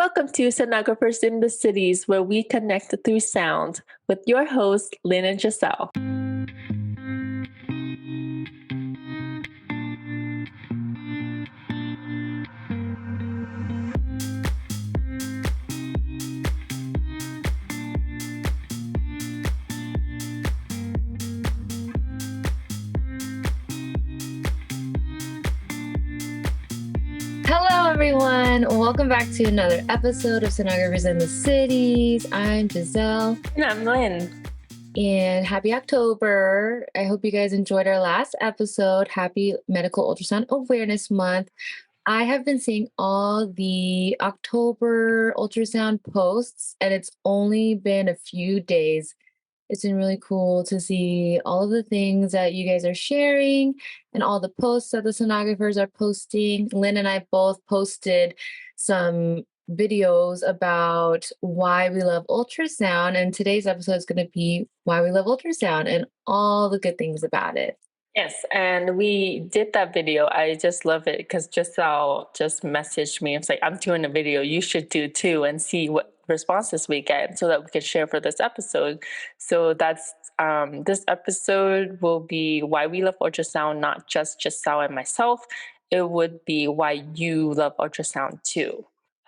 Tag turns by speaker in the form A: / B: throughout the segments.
A: Welcome to Sonographers in the Cities, where we connect through sound with your hosts, Lynn and Giselle.
B: Hello, everyone. Welcome back to another episode of Sonographers in the Cities. I'm Giselle.
A: And I'm Lynn.
B: And happy October. I hope you guys enjoyed our last episode. Happy Medical Ultrasound Awareness Month. I have been seeing all the October ultrasound posts, and it's only been a few days. It's been really cool to see all of the things that you guys are sharing and all the posts that the sonographers are posting. Lynn and I both posted some videos about why we love ultrasound, and today's episode is going to be why we love ultrasound and all the good things about it.
A: Yes, and we did that video. I just love it because Giselle just messaged me. It's like, I'm doing a video. You should do too, and see what responses we get so that we can share for this episode. So that's this episode will be why we love ultrasound, not just Giselle and myself. It would be why you love ultrasound too,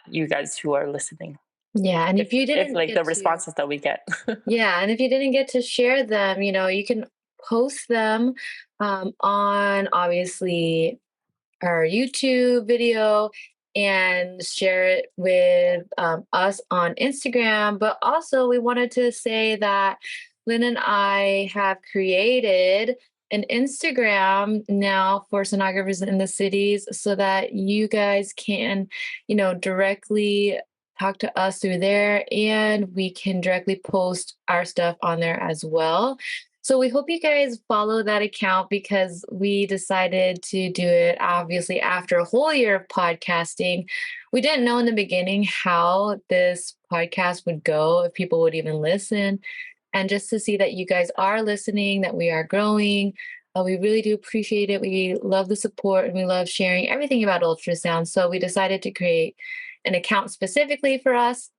A: you guys who are listening.
B: Yeah, and if you didn't
A: like
B: get
A: the
B: to-
A: responses that we get.
B: Yeah, and if you didn't get to share them, you can post them on obviously our YouTube video and share it with us on Instagram. But also, we wanted to say that Lynn and I have created an Instagram now for sonographers in the cities so that you guys can, directly talk to us through there, and we can directly post our stuff on there as well. So we hope you guys follow that account because we decided to do it obviously after a whole year of podcasting. We didn't know in the beginning how this podcast would go, if people would even listen. And just to see that you guys are listening, that we are growing, we really do appreciate it. We love the support and we love sharing everything about ultrasound. So we decided to create an account specifically for us.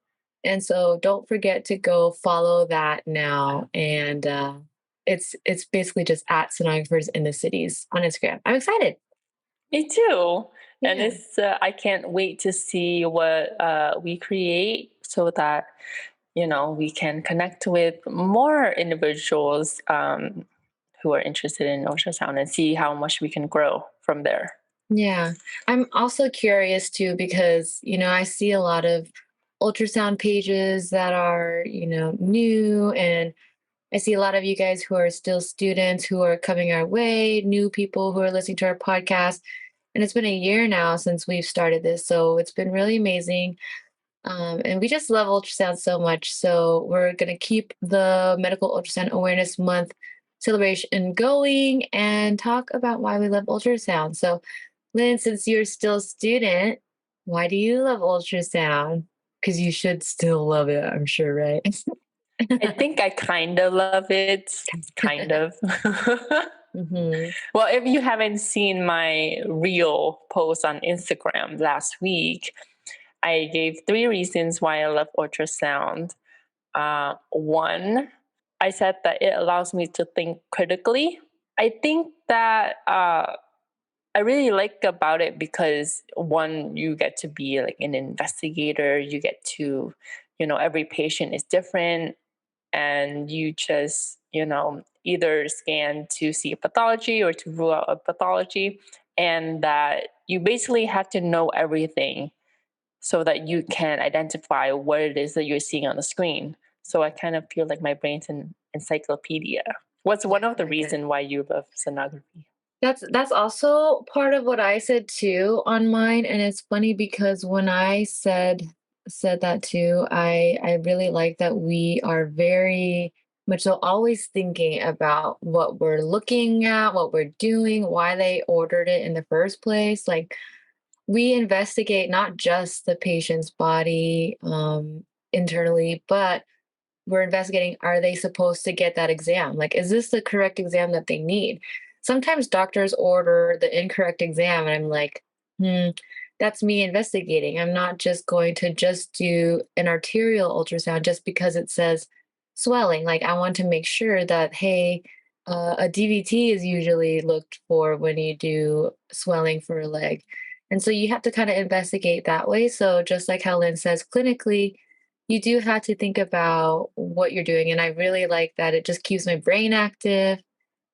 B: And so don't forget to go follow that now. And it's basically just at Sonographers in the Cities on Instagram. I'm excited.
A: Me too.
B: Yeah.
A: And it's I can't wait to see what we create so that we can connect with more individuals who are interested in ultrasound and see how much we can grow from there.
B: Yeah. I'm also curious too because, I see a lot of ultrasound pages that are, new, and I see a lot of you guys who are still students who are coming our way, new people who are listening to our podcast. And it's been a year now since we've started this. So it's been really amazing. And we just love ultrasound so much. So we're going to keep the Medical Ultrasound Awareness Month celebration going and talk about why we love ultrasound. So, Lynn, since you're still a student, why do you love ultrasound? Because you should still love it, I'm sure, right?
A: I think I kind of love it. Kind of.
B: Mm-hmm.
A: Well, if you haven't seen my real post on Instagram last week, I gave 3 reasons why I love ultrasound. One, I said that it allows me to think critically. I think that I really like about it because, one, you get to be like an investigator. You get to, every patient is different, and you just, either scan to see a pathology or to rule out a pathology, and that you basically have to know everything so that you can identify what it is that you're seeing on the screen. So I kind of feel like my brain's an encyclopedia. What's one of the reasons why you love sonography?
B: That's also part of what I said too on mine, and it's funny because when I said that too, I really like that we are very much so always thinking about what we're looking at, what we're doing, why they ordered it in the first place. Like, we investigate not just the patient's body internally, but we're investigating, are they supposed to get that exam? Like, is this the correct exam that they need? Sometimes doctors order the incorrect exam, and I'm like, that's me investigating. I'm not just going to just do an arterial ultrasound just because it says swelling. Like, I want to make sure that, hey, a DVT is usually looked for when you do swelling for a leg. And so you have to kind of investigate that way. So, just like how Lynn says, clinically, you do have to think about what you're doing. And I really like that it just keeps my brain active,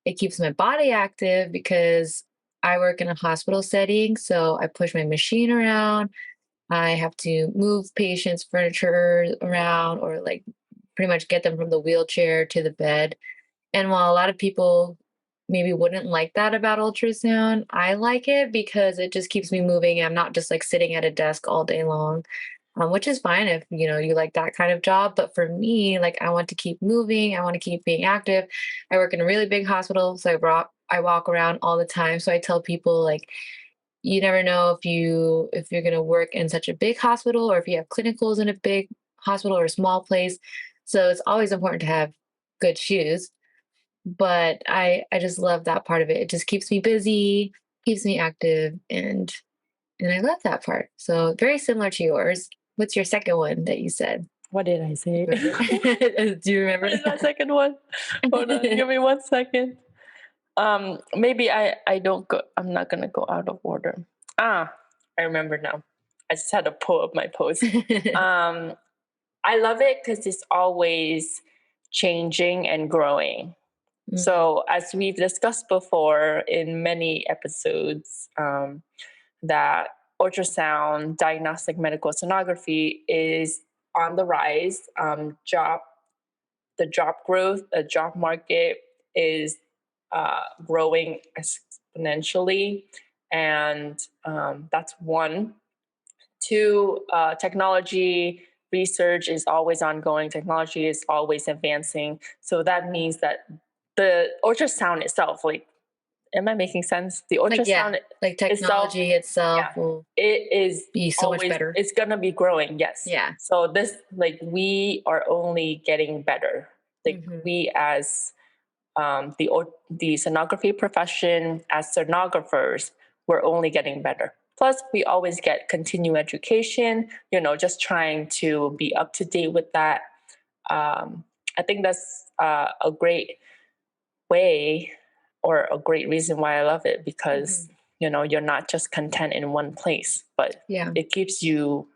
B: it keeps my body active because I work in a hospital setting. So I push my machine around. I have to move patients' furniture around or like pretty much get them from the wheelchair to the bed. And while a lot of people maybe wouldn't like that about ultrasound, I like it because it just keeps me moving. I'm not just like sitting at a desk all day long, which is fine if you like that kind of job. But for me, like I want to keep moving. I want to keep being active. I work in a really big hospital, so I walk around all the time. So I tell people like you never know if you're gonna work in such a big hospital or if you have clinicals in a big hospital or a small place. So it's always important to have good shoes, but I just love that part of it. It just keeps me busy, keeps me active, and I love that part. So very similar to yours. What's your second one that you said?
A: What did I say?
B: Do you
A: What
B: remember?
A: is that second one? Hold on, give me 1 second. Maybe I don't go. I'm not gonna go out of order. I remember now. I just had to pull up my post. Um, I love it because it's always changing and growing.
B: Mhm,
A: So, as we've discussed before in many episodes, that ultrasound, diagnostic medical sonography is on the rise. The job growth, the job market is growing exponentially, and that's one. Two, technology research is always ongoing. Technology is always advancing. So that means that the ultrasound itself, like, am I making sense? The
B: like, yeah,
A: ultrasound
B: like
A: itself,
B: technology itself
A: yeah,
B: will
A: it is
B: be so much
A: always,
B: better.
A: it's gonna be growing, yes.
B: Yeah.
A: So this, like, we are only getting better. Like,
B: Mhm,
A: we as the sonography profession, as sonographers, we're only getting better. Plus, we always get continuing education, just trying to be up to date with that. I think that's a great way, or a great reason why I love it, because,
B: mhm.
A: you're not just content in one place, but
B: Yeah.
A: it keeps you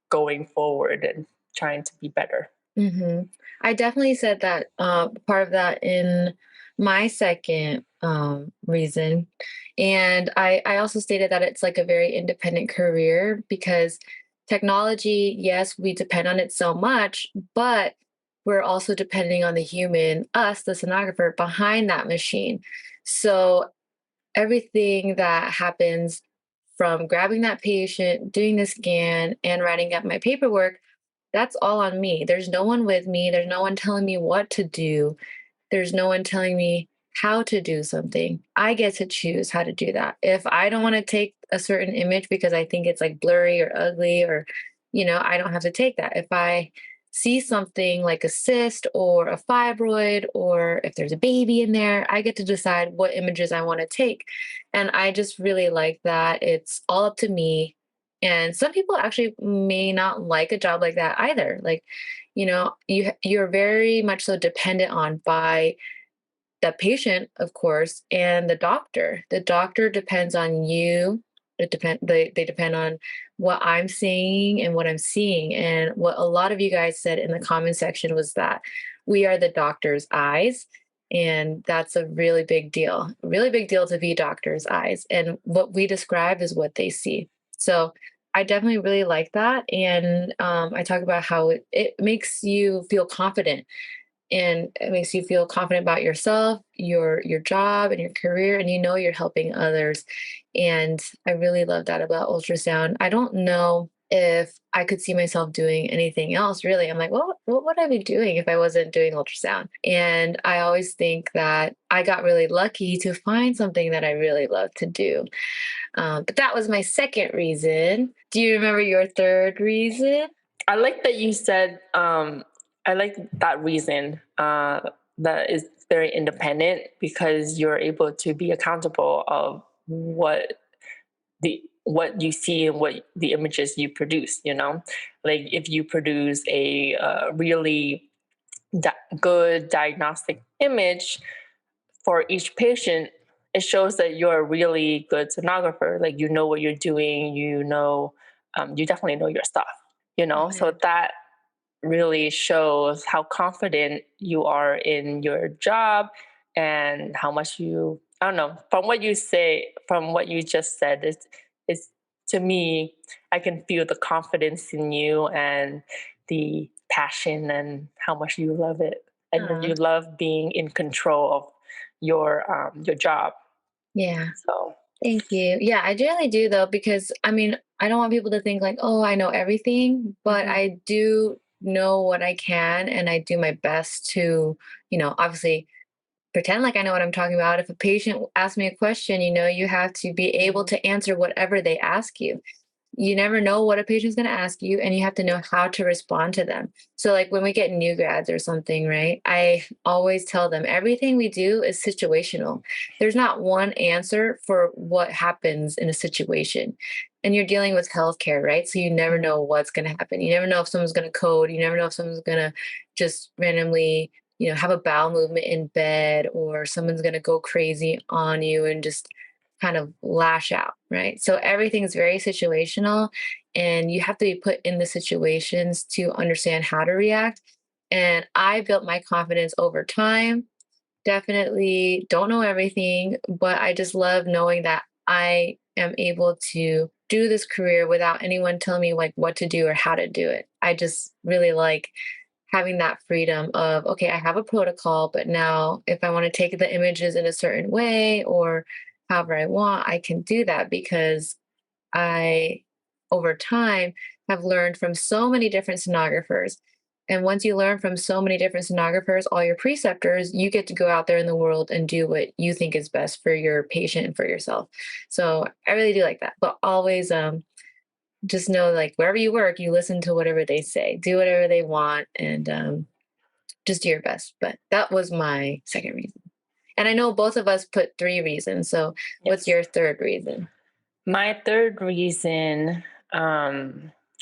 A: going forward and trying to be better.
B: Mhm. I definitely said that, part of that in my second, reason, and I also stated that it's, like, a very independent career because technology, yes, we depend on it so much, but we're also depending on the human, us, the sonographer, behind that machine. So everything that happens from grabbing that patient, doing the scan, and writing up my paperwork, that's all on me. There's no one with me. There's no one telling me what to do. There's no one telling me how to do something. I get to choose how to do that. If I don't want to take a certain image because I think it's like blurry or ugly or, I don't have to take that. If I see something like a cyst or a fibroid or if there's a baby in there, I get to decide what images I want to take. And I just really like that. It's all up to me. And some people actually may not like a job like that either. Like, you're very much so dependent on by the patient, of course, and the doctor. The doctor depends on you. They depend on what I'm saying and what I'm seeing. And what a lot of you guys said in the comment section was that we are the doctor's eyes. And that's a really big deal. Really big deal to be doctor's eyes. And what we describe is what they see. So I definitely really like that. And I talk about how it makes you feel confident and it makes you feel confident about yourself, your job and your career, and you're helping others. And I really love that about ultrasound. I don't know if I could see myself doing anything else really. I'm like, well, what would I be doing if I wasn't doing ultrasound? And I always think that I got really lucky to find something that I really love to do. But that was my second reason. Do you remember your third reason?
A: I like that you said, I like that reason, that is very independent, because you're able to be accountable of what the what you see and what the images you produce, you know? Like if you produce a really good diagnostic image for each patient, it shows that you're a really good sonographer. Like you know what you're doing, you know, you definitely know your stuff, you know?
B: Oh, yeah.
A: So that really shows how confident you are in your job and how much you, I don't know, from what you say, from what you just said, it's to me, I can feel the confidence in you and the passion and how much you love it and
B: Aw,
A: you love being in control of your job.
B: yeah.
A: So
B: Thank you. Yeah, I generally do though, because I mean, I don't want people to think like, oh, I know everything, but
A: mhm,
B: I do know what I can and I do my best to, obviously pretend like I know what I'm talking about. If a patient asks me a question, you have to be able
A: mhm,
B: to answer whatever they ask you. You never know what a patient's going to ask you, and you have to know how to respond to them. So, like when we get new grads or something, right? I always tell them everything we do is situational. There's not one answer for what happens in a situation. And you're dealing with healthcare, right? So, you never
A: mhm,
B: know what's going to happen. You never know if someone's going to code. You never know if someone's going to just randomly have a bowel movement in bed, or someone's going to go crazy on you and just kind of lash out, right? So everything's very situational, and you have to be put in the situations to understand how to react. And I built my confidence over time. Definitely don't know everything, but I just love knowing that I am able to do this career without anyone telling me like what to do or how to do it. I just really like having that freedom of, okay, I have a protocol, but now if I want to take the images in a certain way or however I want, I can do that because I, over time, have learned from so many different sonographers. And once you learn from so many different sonographers, all your preceptors, you get to go out there in the world and do what you think is best for your patient and for yourself. So I really do like that. But always just know, like, wherever you work, you listen to whatever they say, do whatever they want, and just do your best. But that was my second reason. And I know both of us put three reasons. So what's
A: yes.
B: your third reason?
A: My third reason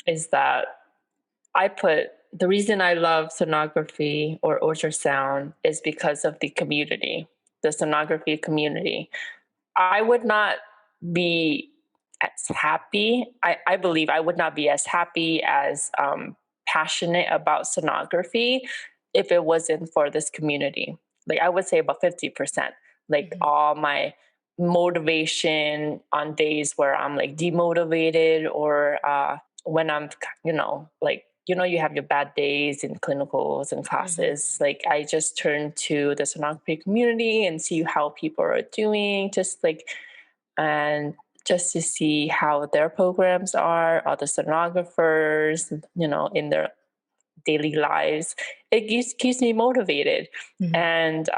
A: is that I put the reason I love sonography or ultrasound is because of the community, the sonography community. I would not be as happy. I believe I would not be as happy as passionate about sonography if it wasn't for this community. Like I would say about 50%. Like
B: Mhm.
A: all my motivation on days where I'm like demotivated or when I'm, like, you have your bad days in clinicals and
B: Mhm.
A: classes. Like I just turn to the sonography community and see how people are doing, just like, and just to see how their programs are, other sonographers, in their daily lives. It keeps me motivated.
B: Mhm.
A: And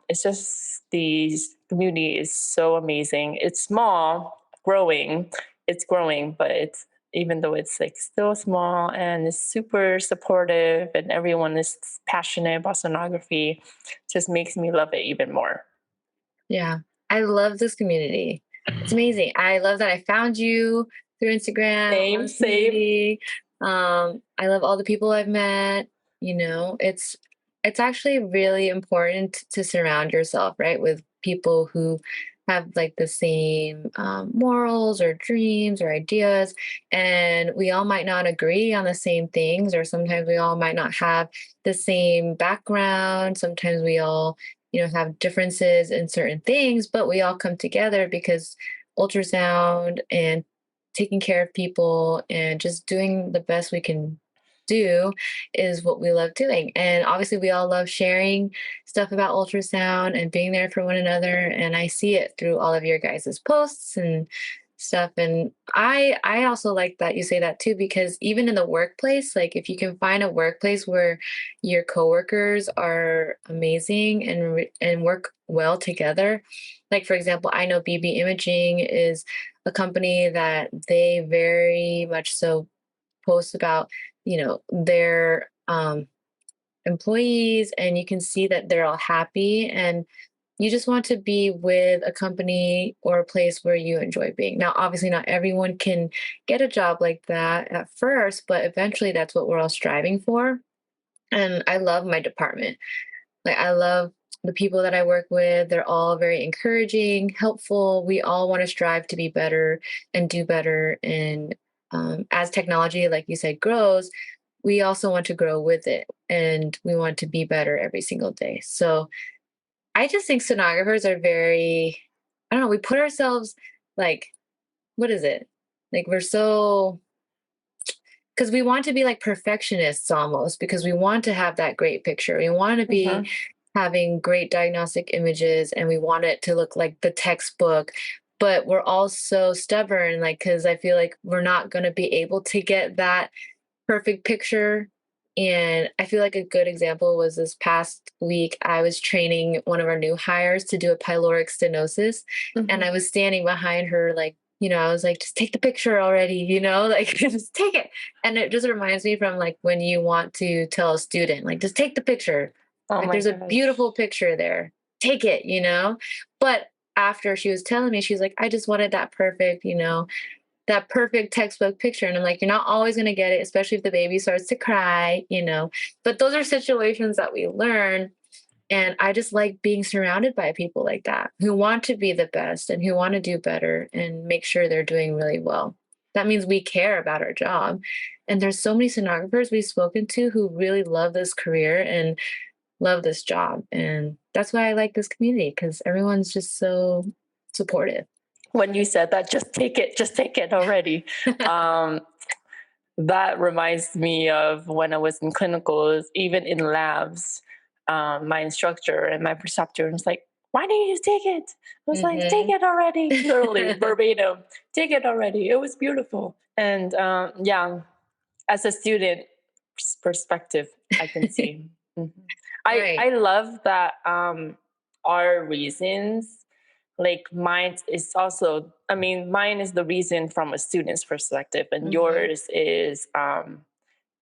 A: it's just the community is so amazing. It's small, growing. It's growing, but it's even though it's like still small and it's super supportive and everyone is passionate about sonography, just makes me love it even more.
B: Yeah. I love this community. It's amazing. I love that I found you through Instagram on
A: Same,
B: this
A: same.
B: community. I love all the people I've met. It's actually really important to surround yourself, right, with people who have like the same morals or dreams or ideas. And we all might not agree on the same things, or sometimes we all might not have the same background. Sometimes we all have differences in certain things, but we all come together because ultrasound and taking care of people and just doing the best we can do is what we love doing. And obviously, we all love sharing stuff about ultrasound and being there for one another. And I see it through all of your guys' posts and stuff. And I also like that you say that too, because even in the workplace, like if you can find a workplace where your coworkers are amazing and work well together. Like for example, I know BB Imaging is a company that they very much so post about, their employees, and you can see that they're all happy, and You just want to be with a company or a place where you enjoy being. Now, obviously, not everyone can get a job like that at first, but eventually that's what we're all striving for. And I love my department. Like, I love the people that I work with. They're all very encouraging, helpful. We all want to strive to be better and do better. And as technology, like you said, grows, we also want to grow with it and we want to be better every single day. So I just think sonographers are very, I don't know, we put ourselves like, what is it? Like, we're so, because we want to be like perfectionists almost, because we want to have that great picture. We want to be
A: Mhm.
B: having great diagnostic images and we want it to look like the textbook, but we're all so stubborn, like, because I feel like we're not going to be able to get that perfect picture. And I feel like a good example was this past week, I was training one of our new hires to do a pyloric stenosis. And I
A: Mhm.
B: was standing behind her, like, I was like, just take the picture already, like, just take it. And it just reminds me from like when you want to tell a student, like, just take the picture.
A: Oh
B: Like,
A: my
B: there's a
A: gosh.
B: beautiful picture there. Take it. But after she was telling me, she's like, I just wanted that perfect textbook picture. And I'm like, you're not always going to get it, especially if the baby starts to cry. But those are situations that we learn. And I just like being surrounded by people like that who want to be the best and who want to do better and make sure they're doing really well. That means we care about our job. And there's so many sonographers we've spoken to who really love this career and love this job. And that's why I like this community because everyone's just so supportive.
A: When you said that, just take it already. Um, that reminds me of when I was in clinicals, even in labs. My instructor and my preceptor was like, "Why didn't you take it?" I was like, "Take
B: Hmm.
A: it already!" Literally verbatim, "Take it already." It was beautiful, and yeah, as a student perspective, I can see. Mhm. I
B: Right.
A: love that our reasons, like mine is also, I mean, mine is the reason from a student's perspective, and
B: Hmm.
A: yours is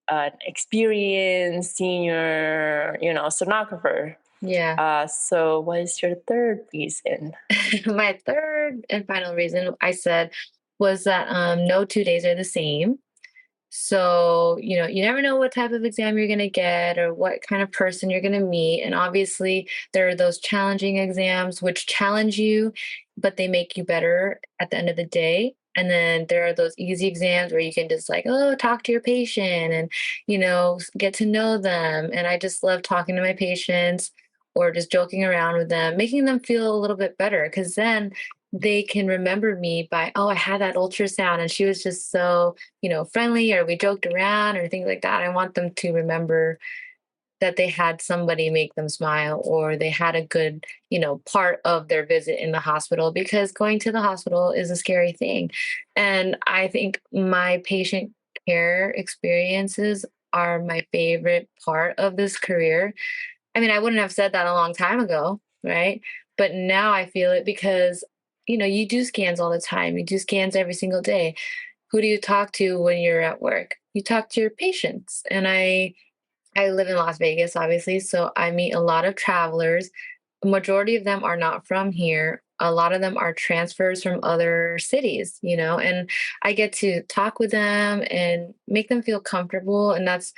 A: an experienced senior, sonographer.
B: Yeah.
A: So what is your third reason?
B: My third and final reason I said was that no 2 days are the same. So, you never know what type of exam you're going to get or what kind of person you're going to meet. And obviously, there are those challenging exams which challenge you, but they make you better at the end of the day. And then there are those easy exams where you can just like, oh, talk to your patient and, get to know them. And I just love talking to my patients or just joking around with them, making them feel a little bit better because then they can remember me by, oh, I had that ultrasound and she was just so friendly, or we joked around or things like that. I want them to remember that they had somebody make them smile or they had a good, part of their visit in the hospital because going to the hospital is a scary thing. And I think my patient care experiences are my favorite part of this career. I mean, I wouldn't have said that a long time ago, right? But now I feel it because, you do scans all the time. You do scans every single day. Who do you talk to when you're at work? You talk to your patients. And I live in Las Vegas, obviously, so I meet a lot of travelers. A majority of them are not from here. A lot of them are transfers from other cities, and I get to talk with them and make them feel comfortable. And that's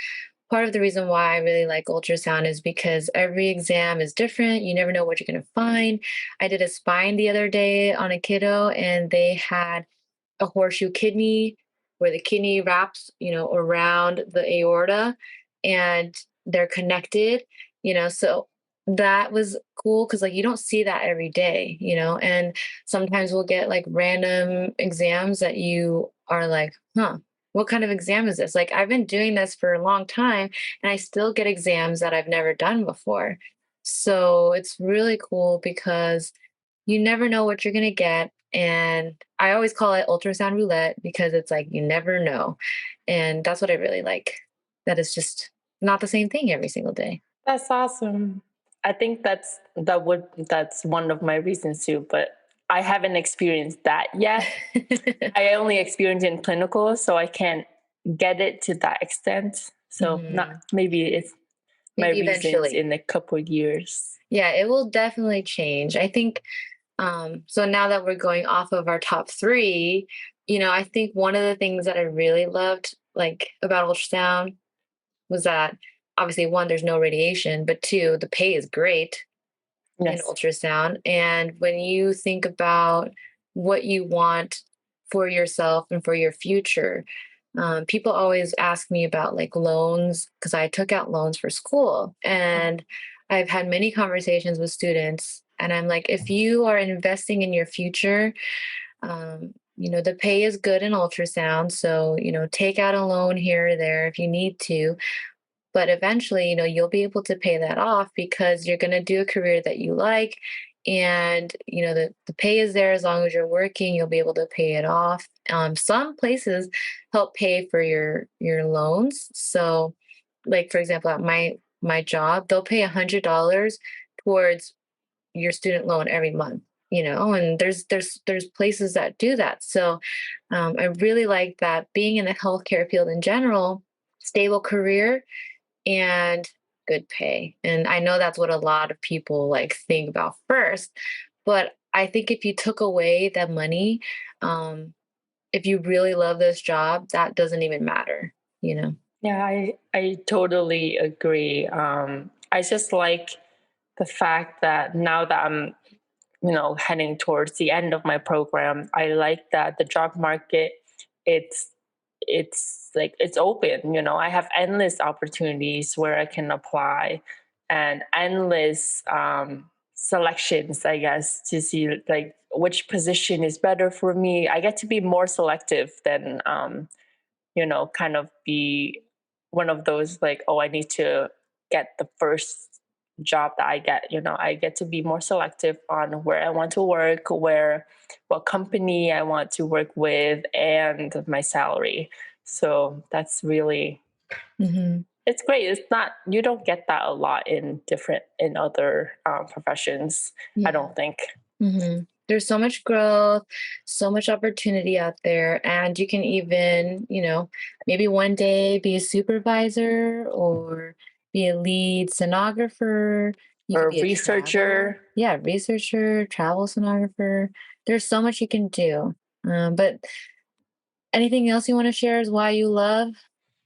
B: part of the reason why I really like ultrasound is because every exam is different. You never know what you're going to find. I did a spine the other day on a kiddo, and they had a horseshoe kidney where the kidney wraps, around the aorta and they're connected. So that was cool because like you don't see that every day. And sometimes we'll get like random exams that you are like, huh, what kind of exam is this? Like I've been doing this for a long time and I still get exams that I've never done before. So it's really cool because you never know what you're going to get. And I always call it ultrasound roulette because it's like you never know. And that's what I really like. That is just not the same thing every single day.
A: That's awesome. I think that's one of my reasons too, but I haven't experienced that yet. I only experienced in clinical, so I can't get it to that extent. So not
B: Hmm.
A: maybe it's my
B: Maybe
A: reasons
B: eventually.
A: in a couple years.
B: Yeah, it will definitely change. I think so now that we're going off of our top three, I think one of the things that I really loved like about ultrasound was that obviously one, there's no radiation, but two, the pay is great in
A: Yes.
B: ultrasound. And when you think about what you want for yourself and for your future, people always ask me about like loans because I took out loans for school. And I've had many conversations with students. And I'm like, if you are investing in your future, the pay is good in ultrasound. So, take out a loan here or there if you need to, but eventually, you'll be able to pay that off because you're going to do a career that you like. And, the pay is there as long as you're working, you'll be able to pay it off. Some places help pay for your loans. So, like, for example, at my job, they'll pay $100 towards your student loan every month. And there's places that do that. So I really like that being in the healthcare field in general, stable career and good pay. And I know that's what a lot of people like think about first, but I think if you took away that money, um, if you really love this job, that doesn't even matter.
A: Yeah, I totally agree. I just like the fact that now that I'm, heading towards the end of my program, I like that the job market, it's it's like it's open. I have endless opportunities where I can apply, and endless selections, I guess, to see like which position is better for me. I get to be more selective than kind of be one of those like, oh, I need to get the first job that I get. I get to be more selective on where I want to work, what company I want to work with, and my salary. So that's really,
B: Hmm.
A: it's great. It's not, you don't get that a lot in other professions, I
B: Yeah.
A: don't think.
B: There's so much growth, so much opportunity out there. And you can even, maybe one day be a supervisor or be a lead sonographer. You
A: Or
B: could
A: a
B: be a travel,
A: researcher.
B: yeah, researcher, travel sonographer. There's so much you can do. But anything else you want to share is why you love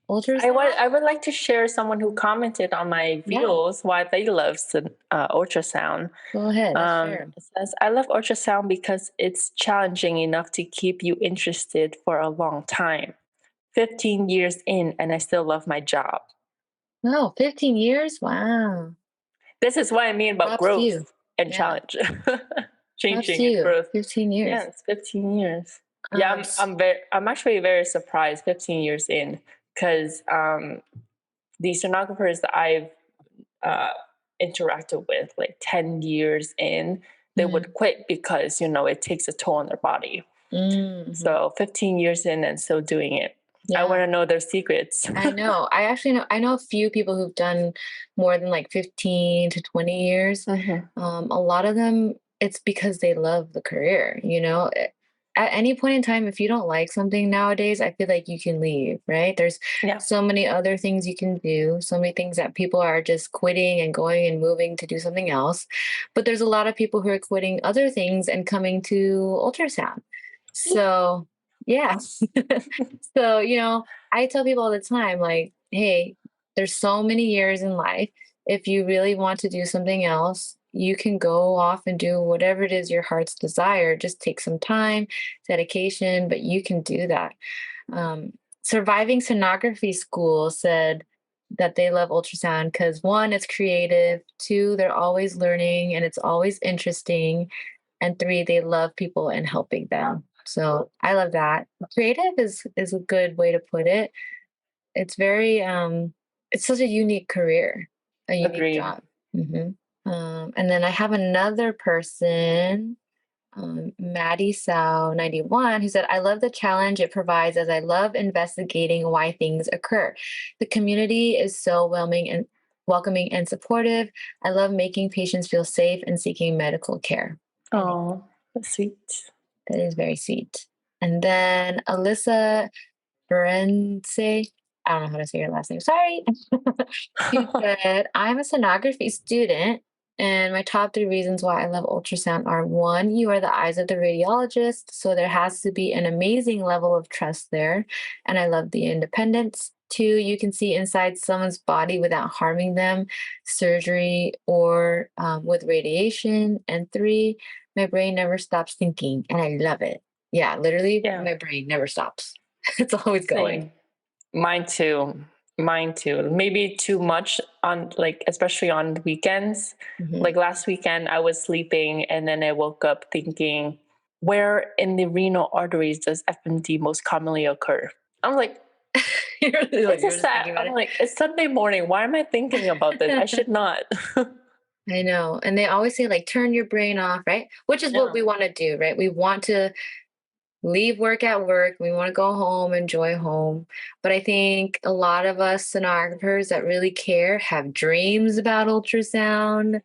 B: ultrasound?
A: I would like to share someone who commented on my
B: Yeah,
A: videos why they love ultrasound.
B: go ahead. Let's share.
A: It says, I love ultrasound because it's challenging enough to keep you interested for a long time. 15 years in, and I still love my job.
B: No, 15 years? Wow.
A: This is what I mean about
B: Props to you.
A: growth and
B: Yeah.
A: challenge.
B: Props to
A: Changing and
B: you.
A: growth.
B: 15 years.
A: Yeah, it's 15 years. Yeah,
B: S
A: I'm actually very surprised 15 years in, because the sonographers that I've uh, interacted with like 10 years in, they
B: Mhm,
A: would quit because, it takes a toll on their body.
B: mhm.
A: So 15 years in and still doing it. I want
B: Yeah,
A: to know their secrets.
B: I know. I know a few people who've done more than, like, 15 to 20 years.
A: Hmm.
B: A lot of them, it's because they love the career. At any point in time, if you don't like something nowadays, I feel like you can leave, right? There's
A: Yeah.
B: so many other things you can do, so many things that people are just quitting and going and moving to do something else. But there's a lot of people who are quitting other things and coming to ultrasound. So, yeah. So, I tell people all the time, like, hey, there's so many years in life. If you really want to do something else, you can go off and do whatever it is your heart's desire. Just take some time, dedication, but you can do that. Surviving Sonography School said that they love ultrasound because one, it's creative, two, they're always learning and it's always interesting, and three, they love people and helping them. So I love that. Creative is a good way to put it. It's very it's such a unique career, a unique
A: Agreed.
B: job. Hmm. And then I have another person, Maddie Sow 91, who said, I love the challenge it provides as I love investigating why things occur. The community is so welcoming and supportive. I love making patients feel safe and seeking medical care. I think
A: Oh, that's sweet.
B: that is very sweet. And then Alyssa Berence I don't know how to say your last name. Sorry. You said, I'm a sonography student, and my top three reasons why I love ultrasound are one, you are the eyes of the radiologist. So there has to be an amazing level of trust there. And I love the independence. Two, you can see inside someone's body without harming them, surgery or with radiation. And three, my brain never stops thinking, and I love it. Yeah, literally,
A: Yeah,
B: my brain never stops. It's always going.
A: same. Mine too. Mine too. Maybe too much on, like, especially on weekends.
B: Mhm.
A: Like last weekend, I was sleeping and then I woke up thinking, where in the renal arteries does FMD most commonly occur? I'm like, it's a
B: You're just
A: sad.
B: thinking about
A: I'm
B: it.
A: like, it's Sunday morning. Why am I thinking about this? I should not.
B: I know. And they always say, like, turn your brain off, right? Which is what
A: Yeah.
B: we want to do, right? We want to leave work at work. We want to go home, enjoy home. But I think a lot of us sonographers that really care have dreams about ultrasound.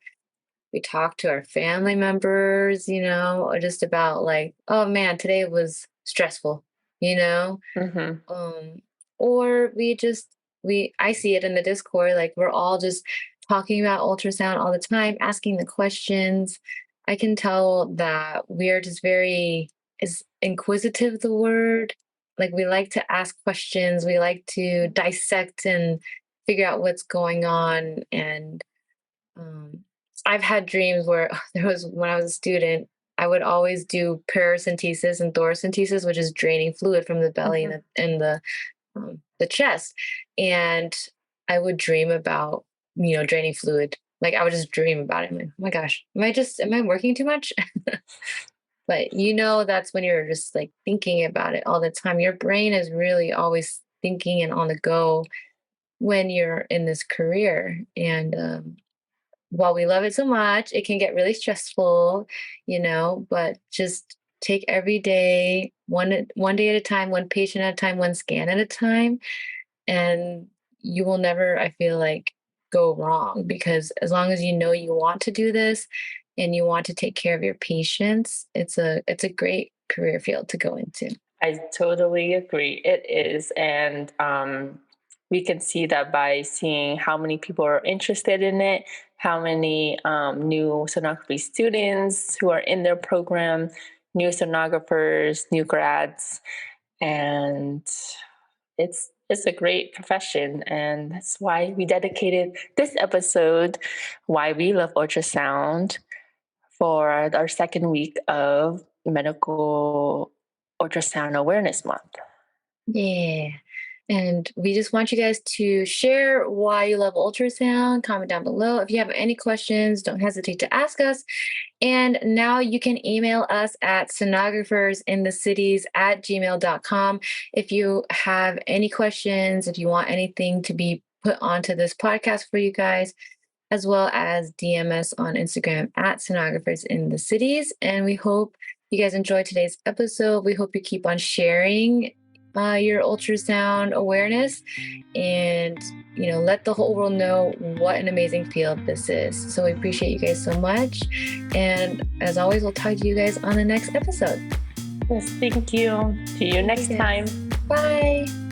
B: We talk to our family members, just about like, oh man, today was stressful, you know?
A: Hmm.
B: um or we I see it in the Discord, like we're all just talking about ultrasound all the time, asking the questions. I can tell that we're just very, is inquisitive the word? Like we like to ask questions, we like to dissect and figure out what's going on. And um, I've had dreams where there was, when I was a student, I would always do paracentesis and thoracentesis, which is draining fluid from the belly
A: Hmm.
B: and the chest. And I would dream about, draining fluid. Like I would just dream about it. I'm like, oh my gosh, am I working too much? But that's when you're just like thinking about it all the time. Your brain is really always thinking and on the go when you're in this career. And while we love it so much, it can get really stressful, but just take every day, one day at a time, one patient at a time, one scan at a time, and you will never, I feel like, go wrong, because as long as you know you want to do this and you want to take care of your patients, it's a great career field to go into.
A: I totally agree. It is. And we can see that by seeing how many people are interested in it, how many new sonography students who are in their program, new sonographers, new grads. And it's a great profession. And that's why we dedicated this episode, Why We Love Ultrasound, for our second week of Medical Ultrasound Awareness Month.
B: Yeah. And we just want you guys to share why you love ultrasound. Comment down below. If you have any questions, don't hesitate to ask us. And now you can email us at sonographersinthecities@gmail.com. If you have any questions, if you want anything to be put onto this podcast for you guys, as well as DM us on Instagram at Sonographers in the Cities. And we hope you guys enjoyed today's episode. We hope you keep on sharing your ultrasound awareness, and let the whole world know what an amazing field this is. So we appreciate you guys so much, and as always, we'll talk to you guys on the next episode.
A: Yes, thank you. See you
B: Thank
A: next
B: you
A: time.
B: guys. Bye.